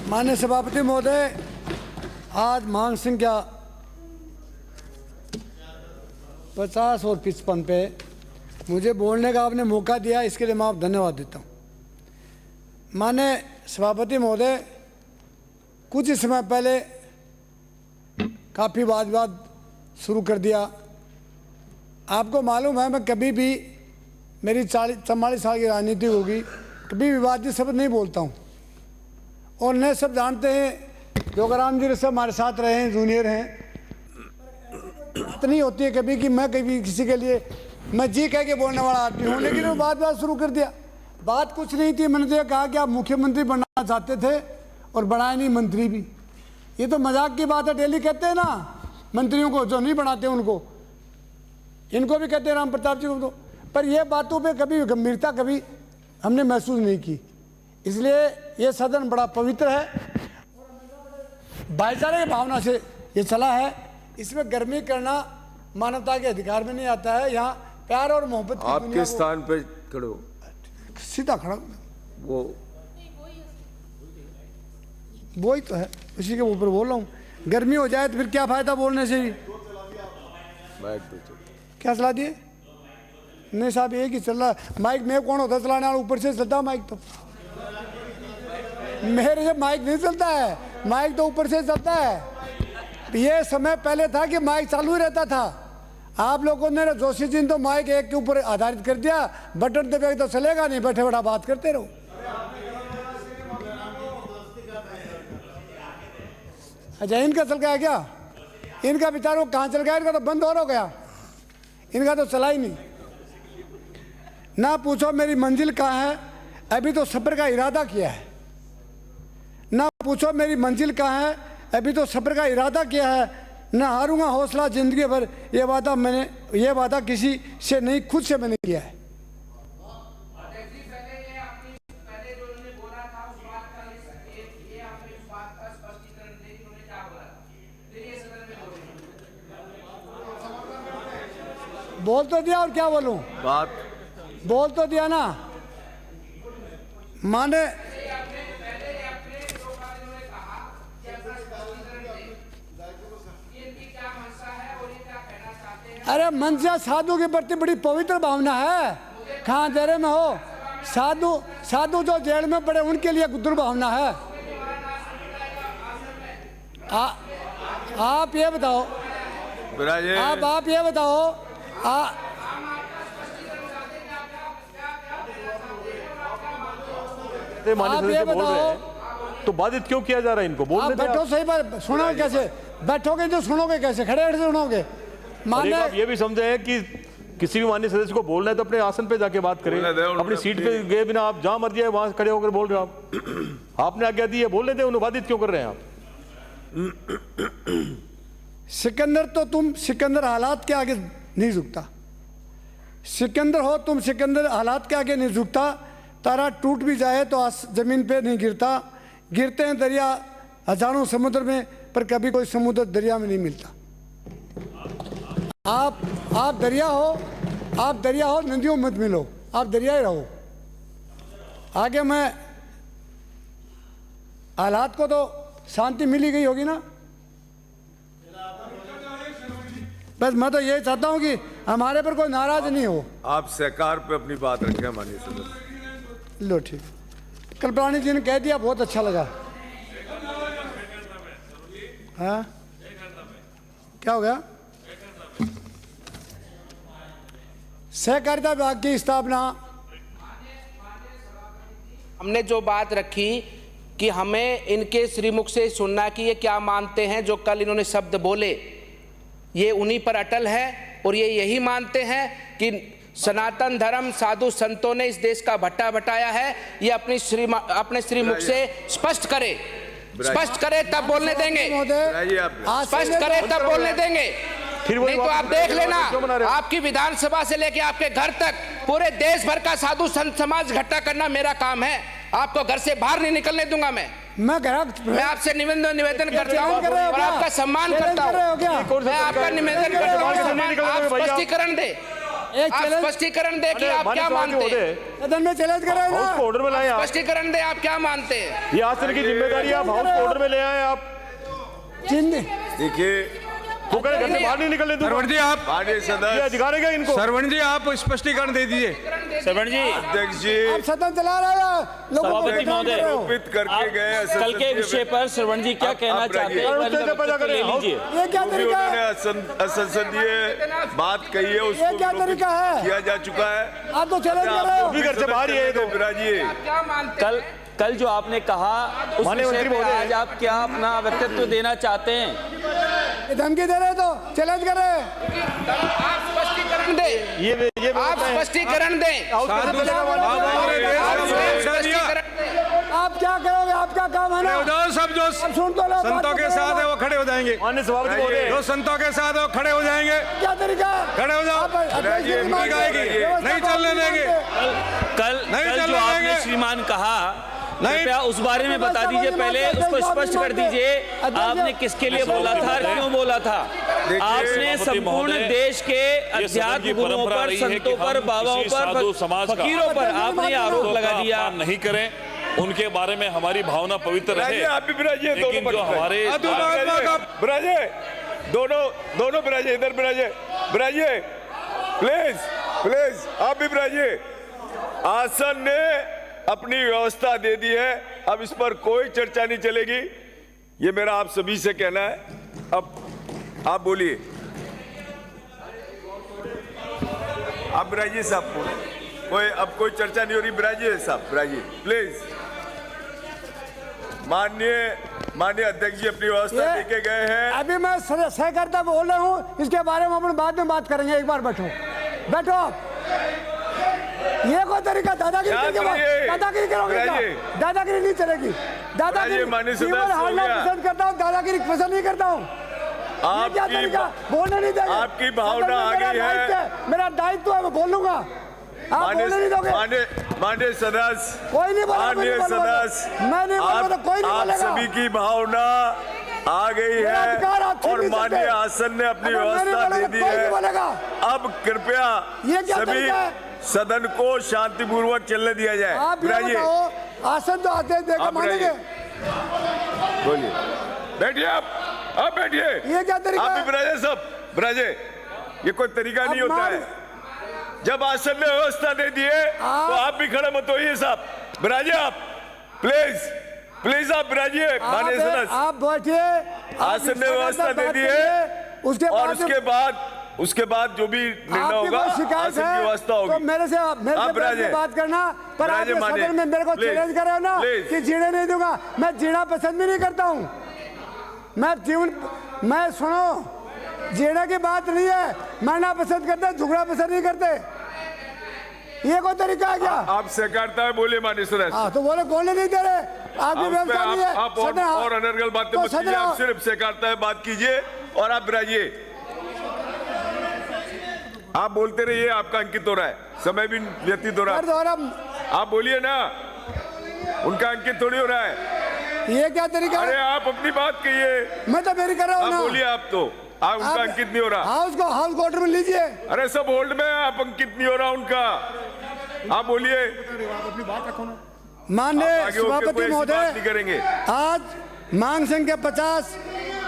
माननीय सभापति महोदय, आज मांग संख्या 50 और 55 पे मुझे बोलने का आपने मौका दिया, इसके लिए मैं आप धन्यवाद देता हूँ। माननीय सभापति महोदय, कुछ ही समय पहले काफ़ी वाद विवाद शुरू कर दिया। आपको मालूम है मैं कभी भी, मेरी 44 साल की राजनीति होगी, कभी विवादित शब्द नहीं बोलता हूँ। और नए सब जानते हैं, जोगाराम जी से हमारे साथ रहे हैं, जूनियर हैं। बात नहीं होती है कभी कि मैं कभी किसी के लिए मैं जी कह के बोलने वाला आदमी हूँ, लेकिन वो बात शुरू कर दिया। बात कुछ नहीं थी, मैंने तो कहा कि आप मुख्यमंत्री बनना चाहते थे और बनाए नहीं मंत्री भी। ये तो मजाक की बात है, डेली कहते हैं ना मंत्रियों को, जो नहीं बनाते उनको, इनको भी कहते हैं राम प्रताप जी को। तो पर ये बातों पे कभी गंभीरता कभी हमने महसूस नहीं की। इसलिए ये सदन बड़ा पवित्र है, भाईचारे की भावना से ये चला है। इसमें गर्मी करना मानवता के अधिकार में नहीं आता है। यहाँ प्यार और मोहब्बत आपके स्थान पे खड़ो, सीधा खड़ा, वो ही तो है, उसी के ऊपर बोल रहा हूँ। गर्मी हो जाए तो फिर क्या फायदा बोलने से भी। क्या चला दिए? नहीं साहब, एक ही चल रहा माइक। मैं कौन होता चलाने वाला? ऊपर से चलता माइक, तो मेरे से माइक नहीं चलता है, माइक तो ऊपर से चलता है। ये समय पहले था कि माइक चालू ही रहता था। आप लोगों ने जोशी जी ने तो माइक एक के ऊपर आधारित कर दिया, बटन दबे तो चलेगा नहीं, बैठे बैठा बात करते रहो। अच्छा, इनका चल गया क्या? इनका विचार वो कहाँ चल गया? इनका तो बंद और हो गया, इनका तो चला ही नहीं। ना पूछो मेरी मंजिल कहाँ है, अभी तो सफर का इरादा किया है। ना पूछो मेरी मंजिल कहाँ है, अभी तो सफर का इरादा किया है। ना हारूंगा हौसला जिंदगी भर, ये वादा किसी से नहीं, खुद से मैंने किया है। बोल तो दिया, और क्या बोलूं? बात बोल तो दिया ना। माने अरे मनसा साधु के प्रति बड़ी पवित्र भावना है। कहाँ अंधेरे में हो, साधु जो जेल में पड़े उनके लिए दुर्भावना है। आप ये बताओ, आप ये बताओ, आप ये बताओ तो बाधित क्यों किया जा रहा है इनको? बोलने दो। बैठो, सही बात सुनोगे कैसे? बैठोगे तो सुनोगे कैसे? खड़े खड़े सुनोगे? माने आप ये भी समझे हैं कि किसी भी माननीय सदस्य को बोलना है तो अपने आसन पे जाके बात करें, अपनी सीट पे गए बिना आप जहां मर्जी है वहां खड़े होकर बोल रहे हो। आप आपने आज्ञा दी है, बोलने दे, उन्हें बाधित क्यों कर रहे हैं आप? सिकंदर तो तुम सिकंदर हालात के आगे नहीं झुकता। सिकंदर हो तुम, सिकंदर हालात के आगे नहीं झुकता। तारा टूट भी जाए तो जमीन पे नहीं गिरता। गिरते हैं दरिया हजारों समुद्र में, पर कभी कोई समुद्र दरिया में नहीं मिलता। आप दरिया हो, नदियों मत मिलो, आप दरिया ही रहो। आगे मैं हालात को तो शांति मिली गई होगी ना। बस मैं तो यही चाहता हूं कि हमारे पर कोई नाराज नहीं हो। आप सरकार पे अपनी बात रखें माननीय सदस्य। लो ठीक, कल्परानी जी ने कह दिया, बहुत अच्छा लगा। हाँ, क्या हो गया? सहकारिता विभाग की स्थापना, हमने जो बात रखी कि हमें इनके श्रीमुख से सुनना कि ये क्या मानते हैं। जो कल इन्होंने शब्द बोले, ये उन्हीं पर अटल है और ये यही मानते हैं कि सनातन धर्म साधु संतों ने इस देश का भट्टा बटाया है। ये अपने श्रीमुख से स्पष्ट करे तब बोलने देंगे, स्पष्ट करे तब बोलने देंगे। नहीं तो आप देख लेना, आपकी विधानसभा से लेके आपके घर तक पूरे देश भर का साधु संत समाज इकट्ठा करना मेरा काम है। आपको घर से बाहर नहीं निकलने दूंगा। मैं आपसे निवेदन करता हूँ और आपका सम्मान करता हूँ। मैं आपका निवेदन करता हूँ, आप स्पष्टीकरण दे कि आप क्या मानते हैं। सदन में चैलेंज करें हाउस ना। को ऑर्डर में लाए आप। स्पष्टीकरण दे, आप क्या मानते हैं? ये आसन की जिम्मेदारी आप हाउस को ऑर्डर में ले आए आप। देखिए तो कहे घर से बाहर नहीं निकलने दूंगा। सरवण जी आप माननीय ये सदस्य, अधिकार है क्या इनको? सरवण जी आप स्पष्टीकरण दे दीजिए। सरवण जी, अध्यक्ष जी आप सदन चला रहे हो, लोगों को सभापति परेशान कर रहे हो। आरोपित करके गए आप कल के संसदीय विषय पर सरवण जी क्या आप- कहना आप चाहते हैं? रहिए। एक बार उससे इनका पता वक्तव्य करें, ले लीजिए। ये क्या जो भी तरीका उन्होंने है? असंसदीय बात कही है ये उसको क्या निरूपित तरीका है? किया जा चुका है। आप तो चैलेंज कर रहे हो। भी घर से बाहर ही है ये तो। विराजिए। क्या मानते हैं? कल जो आपने कहा उस माननीय विषय मंत्री पे महोदय। आज आप क्या अपना व्यक्तित्व देना चाहते हैं? ये धमकी दे रहे हो तो चैलेंज कर रहे हैं। आप स्पष्टीकरण दें, ये आप स्पष्टीकरण दें, हाउस कैसे चलेगा? हमारे देश का सुरक्षा दिया। आप क्या करोगे? आपका काम है ना। खड़े हो जाओ सब जो अब सुन तो लो, संतों बात के तो साथ है करो। वो खड़े हो जाएंगे। माननीय सभापति महोदय, जो संतों के साथ है वो खड़े हो जाएंगे। क्या तरीका है? खड़े हो जाओ। आप अध्यक्ष जी की मांग आएगी। व्यवस्था नहीं को चलने अपनी देंगे। मांगते। कल नहीं कल चलने जो आपने देंगे। श्रीमान कहा, नहीं। कृपया उस बारे में बता दीजिए। पहले उसको स्पष्ट कर दीजिए, आपने किसके लिए बोला था और क्यों बोला था? आपने संपूर्ण देश के अध्यात्म गुरुओं पर, संतों पर, बाबाओं पर, फकीरों पर आपने आरोप लगा दिया। नहीं करें, उनके बारे में हमारी भावना पवित्र रहे। विराजिए, आप भी विराजिए, दोनों लेकिन जो पक्ष में। हमारे विराजिए, दोनों विराजिए, इधर विराजिए, प्लीज प्लीज, आप भी विराजिए। आसन ने अपनी व्यवस्था दे दी है, अब इस पर कोई चर्चा नहीं चलेगी। ये मेरा आप सभी से कहना है। अब आप बोलिए, आप विराजिए साहब। अब कोई चर्चा नहीं हो रही। विराजिए साहब, विराजिए प्लीज। माननीय अध्यक्ष जी अपनी व्यवस्था ये- देके गए हैं। अभी मैं सहकर्ता बोल रहा हूँ, इसके बारे में अपन बाद में बात करेंगे। एक बार बैठो बैठो आप। ये कोई तरीका दादागिरी क्या करके करिए? दादागिरी करोगे क्या? विराजिए। दादागिरी नहीं चलेगी। दादागिरी माननीय सदस्य, केवल हो हारना गया। पसंद करता हूँ, दादागिरी पसंद नहीं करता हूँ। ये क्या तरीका? बोलने नहीं देंगे। आपकी भावना सदन में आ मेरा गई है। दायित्व है, मेरा दायित्व है, मैं बोलूंगा। आप बोलने नहीं दोगे। माननीय सदस्य, कोई नहीं बोला, माननीय मैं नहीं बोलूंगा। सदस्य, मैं नहीं बोलूंगा तो कोई नहीं आप बोलेगा। सभी की भावना आ गई मेरा है अधिकार आप छीन और नहीं सकते। माननीय आसन ने अपनी अगर मैं नहीं व्यवस्था दे बोलूंगा, दी कोई नहीं है। बोलेगा। अब कृपया ये क्या सभी तरीका है? सदन को शांतिपूर्वक चलने दिया जाए। आप ये विराजिए, बताओ, आसन तो आते देकर आप मानेंगे। बोलिए, बैठिए आप बैठिए। ये क्या तरीका आप है? भी विराजे, सब विराजे। ये कोई तरीका नहीं अब होता मान- है। जब आसन ने व्यवस्था दे दी है तो आप भी खड़े मत होइए साहब। विराजिए आप, प्लीज प्लीज, आप विराजिए। माननीय सदस्य, आप बैठिए। आप आसन ने इस व्यवस्था बात दे बात दी करिए। है उसके और बाद उसके बाद जो भी निर्णय आपकी होगा कोई शिकायत आसन की है व्यवस्था तो होगी। मेरे से आप बैठ के विराजिए। बात करना। पर आप विराजिए, ये मानिए। सदन में मेरे को प्लीज, चैलेंज कर रहे हो ना प्लीज। कि जीने नहीं दूंगा। मैं जीना पसंद भी नहीं करता हूँ। मैं सुनो, जीने की बात नहीं है। मरना पसंद करते, झुकना पसंद नहीं करते। ये कोई तरीका है क्या? आप सहकारिता में बोलिए माननीय सदस्य। हाँ तो बोलने नहीं दे रहे। आपकी व्यवस्था नहीं है। आप और अनर्गल बातें तो मत कीजिए। सदन- आप सिर्फ सहकारिता में बात कीजिए और आप विराजिए। आप बोलते रहिए, आपका अंकित हो रहा है, समय भी व्यतीत हो रहा है। आप बोलिए ना, उनका अंकित थोड़ी हो रहा है। ये क्या तरीका अरे है? आप अपनी बात कहिए। मैं तो मेरी कर रहा हूँ आप ना। बोलिए, आप तो उनका अंकित नहीं हो रहा। हाउस को ऑर्डर में लीजिए। अरे सब होल्ड में है, आप अंकित नहीं हो रहा उनका। आप बोलिए। माननीय आगे होके सभापति कोई ऐसी बात महोदय, नहीं करेंगे। आज मांग संख्या 50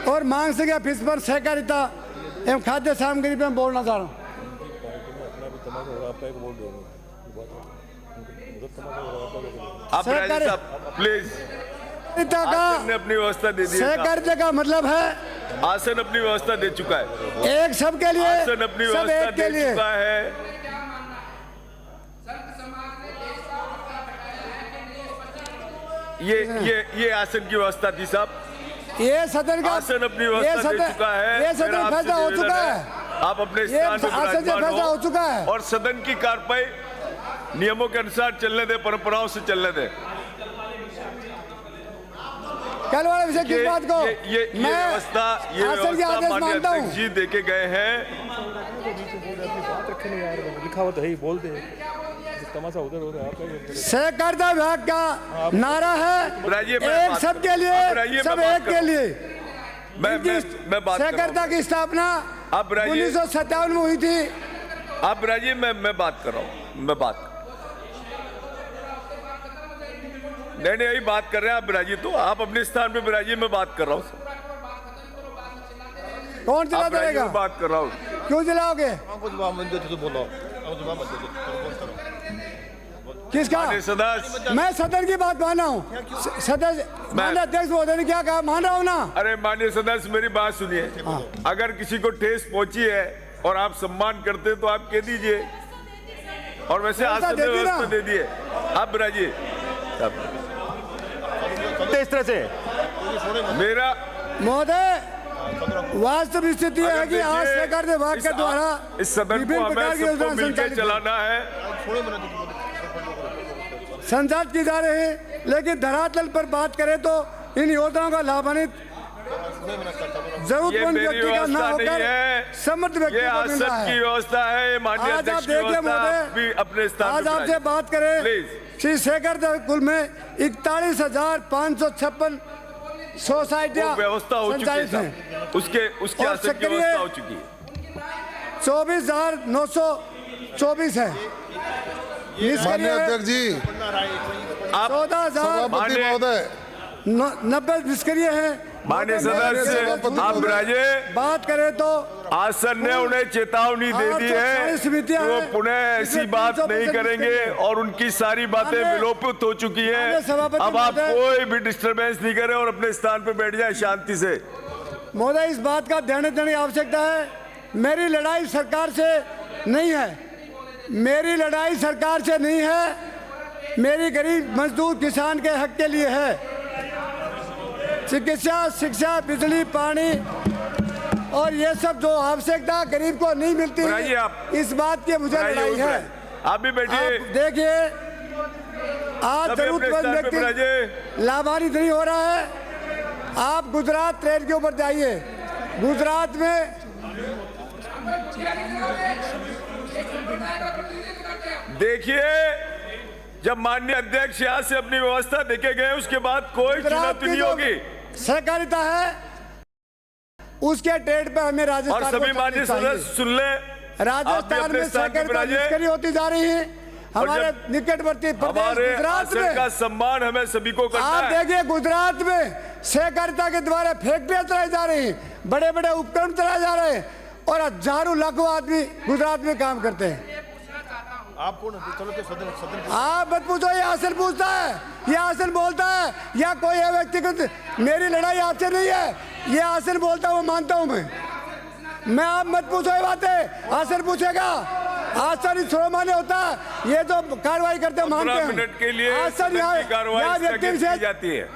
और मांग संख्या फीस पर सहकारिता एवं खाद्य सामग्री पे मैं बोलना चाह रहा हूँ। आप विराजिए साहब, प्लीज। सहकारिता आसन ने का अपनी व्यवस्था दे दी है। सहकारिता का मतलब है आसन अपनी व्यवस्था दे चुका है। एक सबके लिए, आसन अपनी सब व्यवस्था एक के दे लिए। चुका है। ये आसन की व्यवस्था थी साहब। ये सदन का आसन अपनी व्यवस्था दे चुका है। ये सदन मेरा आपसे फैसला हो निवेदन चुका है, है। आप अपने ये स्थान पर आसन से विराजमान फैसला हो चुका है। और सदन की कार्रवाई नियमों के अनुसार चलने दे, परंपराओं से चलने दे। कल वाले विषय किस बात को ये मैं व्यवस्था आसन के आदेश माननीय मानता अध्यक्ष हूँ। जी देके गए हैं। लिखा हुआ तो है ही, बोल दे। तमाशा उधर हो रहा है। सहकारिता विभाग का नारा विराजिए, है मैं एक बात- सबके आप लिए, विराजिए, सब मैं बात एक कर के रहा हूं। लिए। मैं बात कर रहा सहकारिता हूं। की स्थापना आप विराजिए। 1957 में हुई थी। आप विराजिए, मैं बात कर रहा हूँ। मैं बात नहीं नहीं, यही बात कर रहे हैं आप बिराजी, तो आप अपने स्थान पे बिराजी, मैं बात कर रहा हूँ, कौन चिल्ला आप बिराजी, देगा? मैं बात कर रहा हूँ। क्यों चिल्लाओगे? किसका? माननीय सदस्य, मैं सदन की बात मान रहा हूँ। सदस्य माननीय अध्यक्ष महोदय ने क्या कहा, मान रहा हूँ ना। अरे माननीय सदस्य, मेरी बात सुनिए। अगर किसी को ठेस पहुंची है और आप सम्मान करते हैं तो आप कह दीजिए, और वैसे आसन में व्यवस्था दे दिए आप बिराजी। इस तरह से मेरा महोदय, वास्तव स्थिति है कि आज सरकार विभाग के द्वारा इस सदन को विभिन्न हमें प्रकार की सबको योजना मिलकर संचालित चलाना है। संचालित की जा रही है, लेकिन धरातल पर बात करें तो इन योजनाओं का लाभान्वित ये जरूरतमंद मेरी व्यक्ति का ना व्यवस्था नहीं होकर है, समर्थ ये व्यक्ति को मिल आसन रहा की है। व्यवस्था है, माननीय आज आप अध्यक्ष की देखिए व्यवस्था, आप भी अपने महोदय, स्थान आज पे आपसे बिराजिए। बात करें, प्लीज। श्री शेखर कुल में 41,556 सोसाइटियां वो व्यवस्था हो चुकी है संचालित हैं, साहब। उसके और आसन की सक्रिय व्यवस्था हो चुकी है। 24,924 है। माननीय अध्यक्ष जी, 14,090 सभापति महोदय, निष्क्रिय है। माननीय सदस्य, आप बिराजे। बात करें तो आसन ने उन्हें चेतावनी दे दी है कि वो पुनः ऐसी बात नहीं करेंगे और उनकी सारी बातें विलोपित हो चुकी हैं। अब आप कोई भी डिस्टरबेंस नहीं करें और अपने स्थान पर बैठ जाए शांति से। महोदय, इस बात का ध्यान देने की आवश्यकता है, मेरी लड़ाई सरकार से नहीं है, मेरी लड़ाई सरकार से नहीं है, मेरी गरीब मजदूर किसान के हक के लिए है। चिकित्सा, शिक्षा, बिजली, पानी और ये सब जो आवश्यकता गरीब को नहीं मिलती बिराजिए है, आप। इस बात की मुझे लड़ाई है। आप भी बैठिए। आप देखिए, आज सभी अपने जरूरतमंद स्थान पे बिराजिए। व्यक्ति लाभान्वित नहीं हो रहा है। आप गुजरात ट्रेन के ऊपर जाइए, गुजरात में देखिए, जब माननीय अध्यक्ष यहाँ से अपनी व्यवस्था देके गए, उसके बाद कोई चुनौती नहीं होगी। सहकारिता है, उसके ट्रेड पे हमें और राजस्थान सभी को माननीय चाहिए। सदस्य सुन ले, राजस्थान में सहकारिता निष्क्रिय होती जा रही है। हमारे निकटवर्ती प्रदेश हमारे गुजरात आसन का में सम्मान हमें सभी को करना आप है। देखिए, गुजरात में सहकारिता के द्वारा फैक्ट्रियां चलाई जा रही हैं, बड़े बड़े उपकरण चलाए जा रहे हैं और हजारों लाखों आदमी गुजरात में काम करते हैं। आप मत पूछो, ये आसन पूछता है, ये आसन बोलता है, या कोई है व्यक्तिगत। मेरी लड़ाई आपसे नहीं है, ये आसन बोलता है, वो मानता हूं मैं आप मत पूछो ये बातें। आसन पूछेगा, आसन सर्वमान्य होता है, ये जो कार्रवाई करते हैं मानते हैं। 15 मिनट के लिए आसन सदन की कार्रवाई यहाँ व्यक्ति स्थगित की विशेष जाती है।